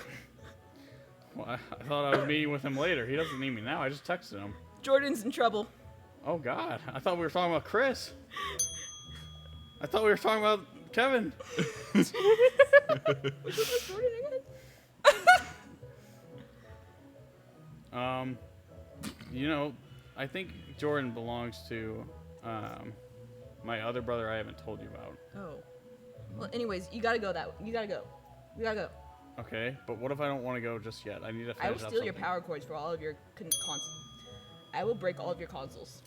Speaker 3: Well, I thought I was meeting with him later. He doesn't need me now. I just texted him.
Speaker 4: Jordan's in trouble.
Speaker 3: Oh, God. I thought we were talking about Chris. I thought we were talking about Kevin.
Speaker 4: Which one was Jordan again?
Speaker 3: You know, I think Jordan belongs to my other brother I haven't told you about.
Speaker 4: Oh. Well, anyways, you gotta go. You gotta go. We gotta go.
Speaker 3: Okay, but what if I don't want to go just yet? I need to finish
Speaker 4: I will
Speaker 3: up
Speaker 4: steal your
Speaker 3: something.
Speaker 4: power cords for all of your consoles. I will break all of your consoles.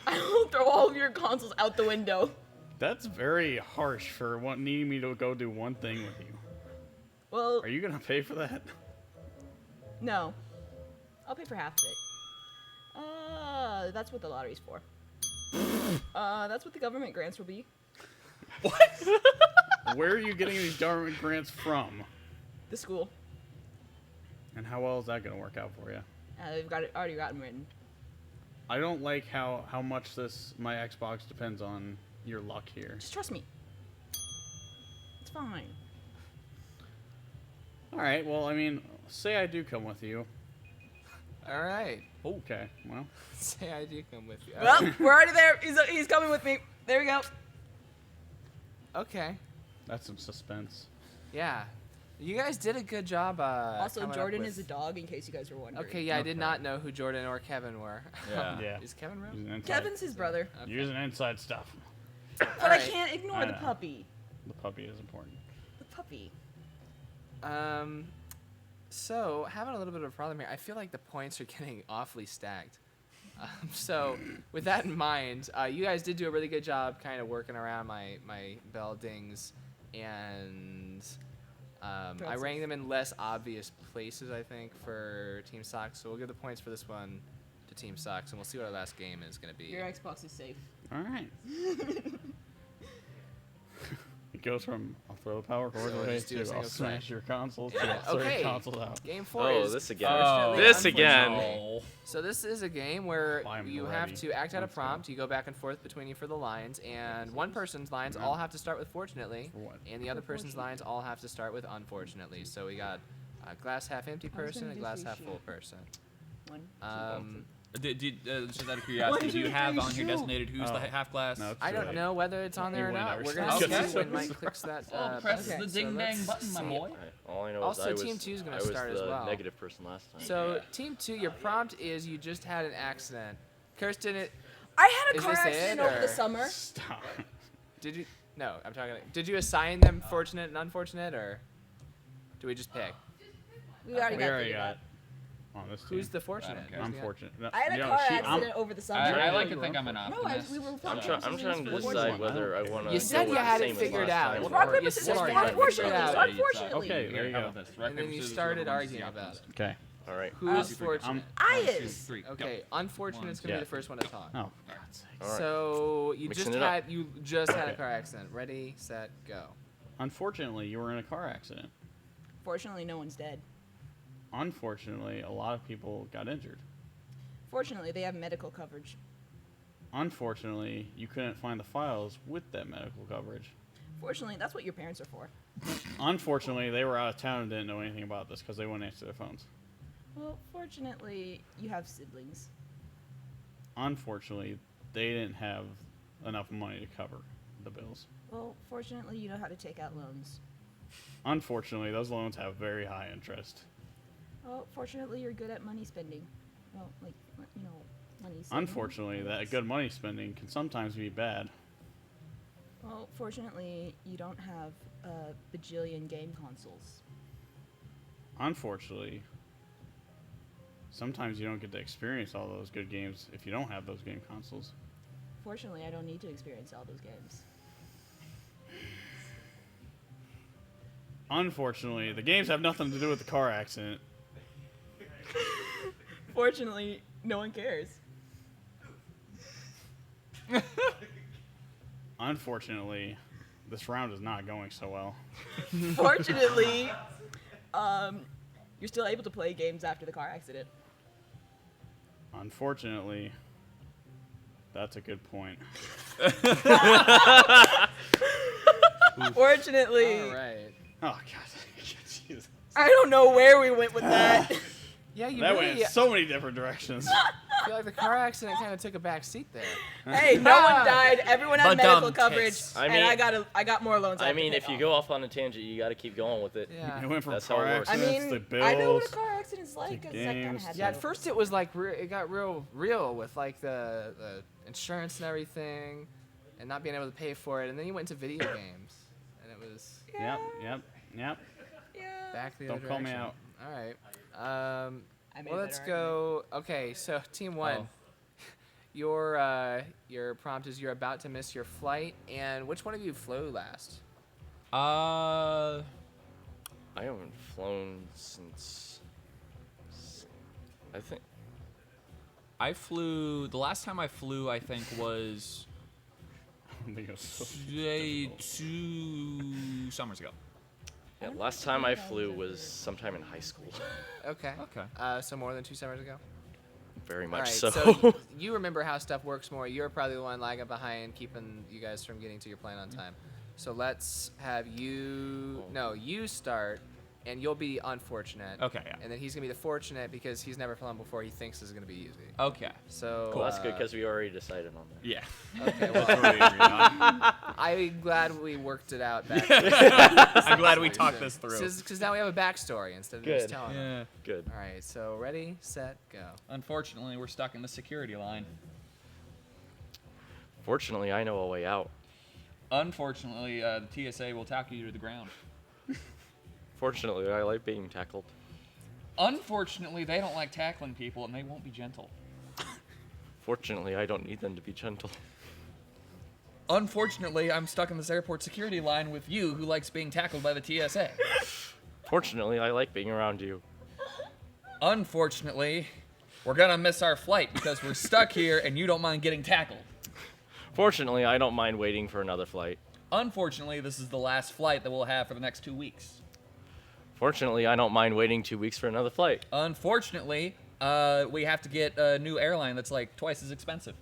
Speaker 4: I will throw all of your consoles out the window.
Speaker 3: That's very harsh for needing me to go do one thing with you.
Speaker 4: Well,
Speaker 3: Are you gonna pay for that?
Speaker 4: no. I'll pay for half of it. That's what the lottery's for. That's what the government grants will be.
Speaker 3: Where are you getting these government grants from?
Speaker 4: The school.
Speaker 3: And how well is that gonna work out for you?
Speaker 4: They've already gotten written.
Speaker 3: I don't like how much my Xbox depends on your luck here.
Speaker 4: Just trust me. It's fine.
Speaker 3: All right. Well, I mean, say I do come with you.
Speaker 1: All right.
Speaker 3: Okay. Well,
Speaker 1: Say I do come with you.
Speaker 4: Well, we're already there. He's coming with me. There we go.
Speaker 1: Okay.
Speaker 3: that's some suspense.
Speaker 1: Yeah. You guys did a good job.
Speaker 4: Also,
Speaker 1: coming up
Speaker 4: Jordan
Speaker 1: with-
Speaker 4: is a dog, in case you guys were wondering.
Speaker 1: Okay, yeah, I did
Speaker 3: Okay.
Speaker 1: not know who Jordan or Kevin were.
Speaker 5: Yeah.
Speaker 3: Yeah.
Speaker 1: Is Kevin real?
Speaker 3: Using inside,
Speaker 4: Kevin's his brother.
Speaker 1: Okay.
Speaker 3: using inside stuff.
Speaker 4: But I
Speaker 1: Alright.
Speaker 4: can't ignore
Speaker 3: I
Speaker 4: the
Speaker 3: know.
Speaker 4: puppy.
Speaker 3: The puppy is important.
Speaker 4: The puppy.
Speaker 1: So having a little bit of a problem here. I feel like the points are getting awfully stacked. So with that in mind, you guys did do a really good job kind of working around my bell dings, and I rang them in less obvious places, I think, for Team Sox. So we'll give the points for this one to Team Sox, and we'll see what our last game is going to be.
Speaker 4: Your Xbox is safe.
Speaker 3: All right. It goes from I'll throw the power cord
Speaker 1: So
Speaker 3: away
Speaker 1: just do a
Speaker 3: to I'll
Speaker 1: single play.
Speaker 3: smash your consoles to
Speaker 1: Yeah,
Speaker 3: I'll throw
Speaker 1: okay.
Speaker 3: your consoles out.
Speaker 1: Game 4
Speaker 5: Oh,
Speaker 1: is
Speaker 5: this again.
Speaker 1: fortunately
Speaker 5: This again.
Speaker 1: unfortunately. So this is a game where
Speaker 3: I'm
Speaker 1: you
Speaker 3: ready.
Speaker 1: have to act out a
Speaker 3: Let's go.
Speaker 1: prompt. You go back and forth between you for the lines, and one person's lines all have to start with fortunately,
Speaker 3: For what?
Speaker 1: and the other person's lines all have to start with unfortunately. So we got a glass half empty
Speaker 4: I was
Speaker 1: person,
Speaker 4: gonna
Speaker 1: a
Speaker 4: do
Speaker 1: glass
Speaker 4: three
Speaker 1: half
Speaker 4: shoot.
Speaker 1: full person.
Speaker 4: One.
Speaker 2: Just out of curiosity, do you have on here designated who's the half glass?
Speaker 3: No, it's
Speaker 1: I
Speaker 3: too
Speaker 1: don't
Speaker 3: late.
Speaker 1: know whether it's on there or
Speaker 3: It went
Speaker 1: not.
Speaker 3: ever
Speaker 1: We're
Speaker 3: so
Speaker 1: gonna
Speaker 2: much.
Speaker 1: see
Speaker 2: Okay.
Speaker 1: when Mike clicks that.
Speaker 2: Press
Speaker 1: button.
Speaker 2: the
Speaker 1: So
Speaker 2: ding dang
Speaker 1: let's
Speaker 2: button, my
Speaker 1: see.
Speaker 2: boy.
Speaker 5: Alright, all I know
Speaker 1: Also,
Speaker 5: is I was,
Speaker 1: Team 2's gonna
Speaker 5: I was
Speaker 1: start as
Speaker 5: the
Speaker 1: well.
Speaker 5: negative person last time.
Speaker 1: So Team 2, your prompt is you just had an accident. Kirsten,
Speaker 4: I had a
Speaker 1: Is
Speaker 4: car
Speaker 1: this it,
Speaker 4: accident over the
Speaker 1: or-
Speaker 4: summer.
Speaker 3: Stop.
Speaker 1: did you? No, I'm talking. Did you assign them fortunate and unfortunate, or do we just pick?
Speaker 4: We already
Speaker 3: We
Speaker 4: got
Speaker 3: already
Speaker 4: figured
Speaker 3: got
Speaker 4: out.
Speaker 3: on this
Speaker 1: Who's
Speaker 3: team.
Speaker 1: the fortunate?
Speaker 2: care.
Speaker 1: Who's
Speaker 3: I'm
Speaker 1: the-
Speaker 3: fortunate. No,
Speaker 4: I had a
Speaker 3: you know,
Speaker 4: car
Speaker 3: she-
Speaker 4: accident over the summer.
Speaker 2: I like
Speaker 3: you
Speaker 2: to
Speaker 3: were
Speaker 2: think I'm an
Speaker 4: No,
Speaker 2: optimist.
Speaker 4: we were
Speaker 5: I'm,
Speaker 4: fine.
Speaker 5: I'm trying to
Speaker 3: Which
Speaker 5: decide
Speaker 3: one?
Speaker 5: whether I want to.
Speaker 1: You said you had it figured out.
Speaker 4: Rock, paper,
Speaker 1: You
Speaker 4: scissors,
Speaker 1: said you had it
Speaker 4: unfortunately.
Speaker 1: figured out.
Speaker 4: Unfortunately.
Speaker 3: Okay, there you
Speaker 2: How
Speaker 3: go.
Speaker 2: about this? Rock,
Speaker 1: And then
Speaker 2: paper,
Speaker 1: you
Speaker 2: scissors,
Speaker 1: started
Speaker 2: whoever wins the
Speaker 1: arguing about it.
Speaker 2: optimist.
Speaker 3: Okay.
Speaker 5: All right.
Speaker 1: Who's fortunate?
Speaker 4: I
Speaker 2: 1, 2,
Speaker 4: is.
Speaker 2: 3, go.
Speaker 1: Okay, unfortunate's gonna
Speaker 3: Yeah.
Speaker 1: be the first one to talk.
Speaker 3: Oh, for God's sake.
Speaker 5: All right.
Speaker 1: So you
Speaker 5: Mixing
Speaker 1: just
Speaker 5: it up.
Speaker 1: had a car accident. Ready, set, go.
Speaker 3: Unfortunately, you were in a car accident.
Speaker 4: Fortunately, no one's dead.
Speaker 3: Unfortunately, a lot of people got injured.
Speaker 4: Fortunately, they have medical coverage.
Speaker 3: Unfortunately, you couldn't find the files with that medical coverage.
Speaker 4: Fortunately, that's what your parents are for.
Speaker 3: Unfortunately, they were out of town and didn't know anything about this because they wouldn't answer their phones.
Speaker 4: Well, fortunately, you have siblings.
Speaker 3: Unfortunately, they didn't have enough money to cover the bills.
Speaker 4: Well, fortunately, you know how to take out loans.
Speaker 3: Unfortunately, those loans have very high interest.
Speaker 4: Well, fortunately, you're good at money spending. Well, like, you know, money saving.
Speaker 3: Unfortunately, that good money spending can sometimes be bad.
Speaker 4: Well, fortunately, you don't have a bajillion game consoles.
Speaker 3: Unfortunately, sometimes you don't get to experience all those good games if you don't have those game consoles.
Speaker 4: Fortunately, I don't need to experience all those games.
Speaker 3: Unfortunately, the games have nothing to do with the car accident.
Speaker 4: Fortunately, no one cares.
Speaker 3: Unfortunately, this round is not going so well.
Speaker 4: Fortunately, you're still able to play games after the car accident.
Speaker 3: Unfortunately, that's a good point.
Speaker 4: Fortunately,
Speaker 1: All right.
Speaker 3: Oh, God. Jesus.
Speaker 4: I don't know where we went with that.
Speaker 1: Yeah, you
Speaker 3: That
Speaker 1: really.
Speaker 3: went in so many different directions.
Speaker 1: I feel like the car accident kind of took a back seat there.
Speaker 4: Hey, no one died. Everyone had
Speaker 2: Ba-dum
Speaker 4: medical coverage,
Speaker 2: tits.
Speaker 5: I
Speaker 4: and
Speaker 5: mean-
Speaker 4: I got more loans.
Speaker 5: I
Speaker 4: have to
Speaker 5: mean,
Speaker 4: pay
Speaker 5: if you
Speaker 4: off.
Speaker 5: go off on a tangent, you got to keep going with it.
Speaker 1: Yeah.
Speaker 3: It went from
Speaker 5: That's how
Speaker 3: car
Speaker 5: it works.
Speaker 4: I
Speaker 3: accidents
Speaker 4: mean,
Speaker 3: to
Speaker 4: I know what
Speaker 3: bills.
Speaker 4: a car accident's was like
Speaker 3: Take
Speaker 4: a second
Speaker 3: games,
Speaker 4: had
Speaker 1: Yeah,
Speaker 4: to
Speaker 1: at first it was like it got real with like the insurance and everything, and not being able to pay for it. And then you went into video games, and it was
Speaker 3: Yep.
Speaker 4: Yeah.
Speaker 1: back the
Speaker 3: Don't
Speaker 1: other
Speaker 3: call me
Speaker 1: direction.
Speaker 3: out.
Speaker 1: All right.
Speaker 4: I made
Speaker 1: Well,
Speaker 4: a
Speaker 1: let's
Speaker 4: better
Speaker 1: go. Okay, so team one.
Speaker 2: Oh.
Speaker 1: Your prompt is you're about to miss your flight, and which one of you flew last?
Speaker 5: I haven't flown since. I think.
Speaker 2: I flew. The last time I flew, I think, was
Speaker 3: I think it was so
Speaker 2: say 2 summers ago.
Speaker 5: Yeah, last time I flew was sometime in high school.
Speaker 1: Okay.
Speaker 2: Okay.
Speaker 1: So more than 2 summers ago.
Speaker 5: Very
Speaker 1: All
Speaker 5: much
Speaker 1: right.
Speaker 5: so.
Speaker 1: You remember how stuff works more. You're probably the one lagging behind, keeping you guys from getting to your plane on time. So let's have you. No, you start, and you'll be unfortunate.
Speaker 2: Okay, yeah.
Speaker 1: And then he's gonna be the fortunate because he's never flown before. He thinks this is gonna be easy.
Speaker 2: Okay.
Speaker 1: So
Speaker 5: Well, that's good because we already decided on that.
Speaker 2: Yeah.
Speaker 1: Okay. Well,
Speaker 2: That's what we agreed on.
Speaker 1: I'm glad we worked it out back.
Speaker 2: I'm glad we talked this through.
Speaker 1: Because now we have a backstory instead of just
Speaker 5: Good.
Speaker 1: telling them.
Speaker 2: Yeah.
Speaker 5: Good.
Speaker 1: All right. So ready, set, go.
Speaker 2: Unfortunately, we're stuck in the security line.
Speaker 5: Fortunately, I know a way out.
Speaker 2: Unfortunately, the TSA will tackle you to the ground.
Speaker 5: Fortunately, I like being tackled.
Speaker 2: Unfortunately, they don't like tackling people, and they won't be gentle.
Speaker 5: Fortunately, I don't need them to be gentle.
Speaker 2: Unfortunately, I'm stuck in this airport security line with you, who likes being tackled by the TSA.
Speaker 5: Fortunately, I like being around you.
Speaker 2: Unfortunately, we're gonna miss our flight because we're stuck here, and you don't mind getting tackled.
Speaker 5: Fortunately, I don't mind waiting for another flight.
Speaker 2: Unfortunately, this is the last flight that we'll have for the next 2 weeks.
Speaker 5: Fortunately, I don't mind waiting 2 weeks for another flight.
Speaker 2: Unfortunately, we have to get a new airline that's like twice as expensive.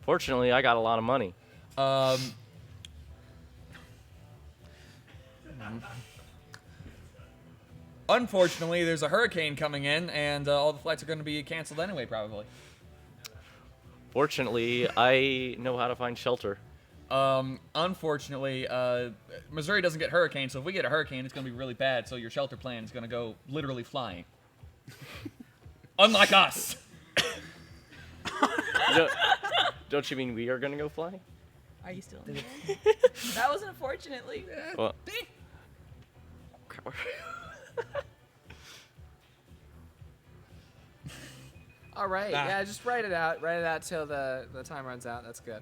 Speaker 5: Fortunately, I got a lot of money.
Speaker 2: Unfortunately, there's a hurricane coming in, and all the flights are going to be canceled anyway, probably.
Speaker 5: Fortunately, I know how to find shelter.
Speaker 2: Unfortunately, Missouri doesn't get hurricanes, so if we get a hurricane, it's going to be really bad, so your shelter plan is going to go literally flying. Unlike us!
Speaker 5: Don't you mean we are gonna go flying?
Speaker 4: Are you still in there? That was unfortunately.
Speaker 5: Well,
Speaker 1: All right.
Speaker 2: Ah.
Speaker 1: Yeah, just write it out. Write it out till the time runs out. That's good.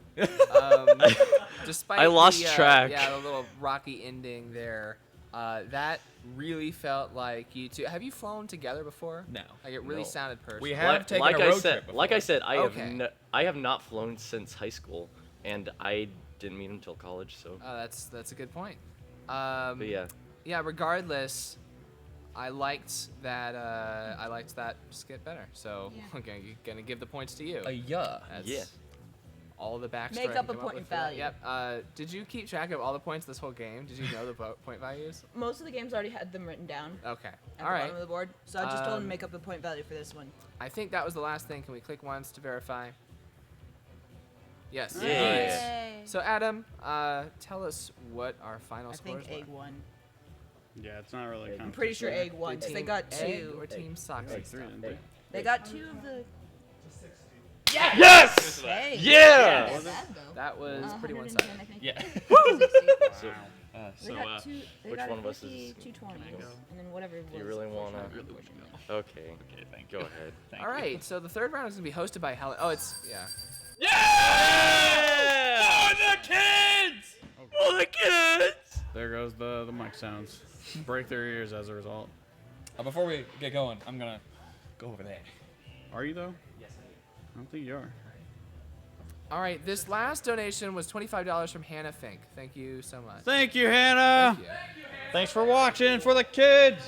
Speaker 1: Despite
Speaker 5: I lost track.
Speaker 1: Yeah, the little rocky ending there. That really felt like you two. Have you flown together before?
Speaker 2: No.
Speaker 1: Like it really
Speaker 5: No.
Speaker 1: sounded personal.
Speaker 2: We have taken
Speaker 5: like
Speaker 2: a
Speaker 5: I
Speaker 2: road
Speaker 5: said,
Speaker 2: trip before.
Speaker 5: like I said,
Speaker 1: Okay.
Speaker 5: I have not flown since high school, and I didn't meet him until college. So,
Speaker 1: Oh, that's a good point.
Speaker 5: but yeah,
Speaker 1: Yeah. Regardless, I liked that skit better. So
Speaker 4: Yeah.
Speaker 1: I'm gonna give the points to you.
Speaker 2: Yeah.
Speaker 1: That's
Speaker 5: Yeah.
Speaker 1: all the backstory.
Speaker 4: Make
Speaker 1: I
Speaker 4: up
Speaker 1: can
Speaker 4: a
Speaker 1: come
Speaker 4: point
Speaker 1: with for that.
Speaker 4: value.
Speaker 1: Yep. Did you keep track of all the points this whole game? Did you know the point values?
Speaker 4: Most of the games already had them written down
Speaker 1: Okay.
Speaker 4: at
Speaker 1: All
Speaker 4: the
Speaker 1: right.
Speaker 4: bottom of the board, so I just told him to
Speaker 1: Um,
Speaker 4: make up the point value for this one.
Speaker 1: I think that was the last thing. Can we click once to verify? Yes.
Speaker 5: Yeah.
Speaker 4: Yay.
Speaker 1: So Adam, tell us what our final
Speaker 4: I
Speaker 1: scores
Speaker 4: think Egg
Speaker 1: were.
Speaker 4: won.
Speaker 3: Yeah, it's not really.
Speaker 4: I'm pretty sure Egg won.
Speaker 1: Did
Speaker 4: 'Cause they
Speaker 1: Team
Speaker 4: got
Speaker 1: Egg
Speaker 4: two.
Speaker 1: or Team Sox.
Speaker 3: Like three, didn't they?
Speaker 4: They got two of the.
Speaker 5: yes,
Speaker 4: Hey.
Speaker 5: yeah.
Speaker 4: Not bad, though.
Speaker 1: That was pretty
Speaker 4: 110,
Speaker 1: one-sided.
Speaker 4: I think.
Speaker 2: Yeah.
Speaker 4: 60.
Speaker 5: So,
Speaker 4: They got two. They
Speaker 5: which
Speaker 4: got
Speaker 5: one
Speaker 4: a
Speaker 5: of us
Speaker 4: 50,
Speaker 5: is-
Speaker 4: 220,
Speaker 2: Can I go?
Speaker 4: and then whatever.
Speaker 5: Do you
Speaker 4: was
Speaker 5: really wanna-
Speaker 4: unfortunate.
Speaker 5: okay,
Speaker 2: Okay, thank
Speaker 5: go
Speaker 2: you.
Speaker 5: ahead.
Speaker 2: Thank
Speaker 1: All
Speaker 2: you.
Speaker 1: right. So the third round is gonna be hosted by Helen. Oh, it's yeah.
Speaker 5: Yeah!
Speaker 2: For the kids!
Speaker 5: For the kids!
Speaker 3: There goes the mic sounds. Break their ears as a result.
Speaker 2: Before we get going, I'm gonna go over there.
Speaker 3: Are you though? Yes, I don't think you are.
Speaker 1: All right. This last donation was $25 from Hannah Fink. Thank you so much.
Speaker 3: Thank you, Hannah.
Speaker 1: Thank you.
Speaker 3: Thanks for watching for the kids.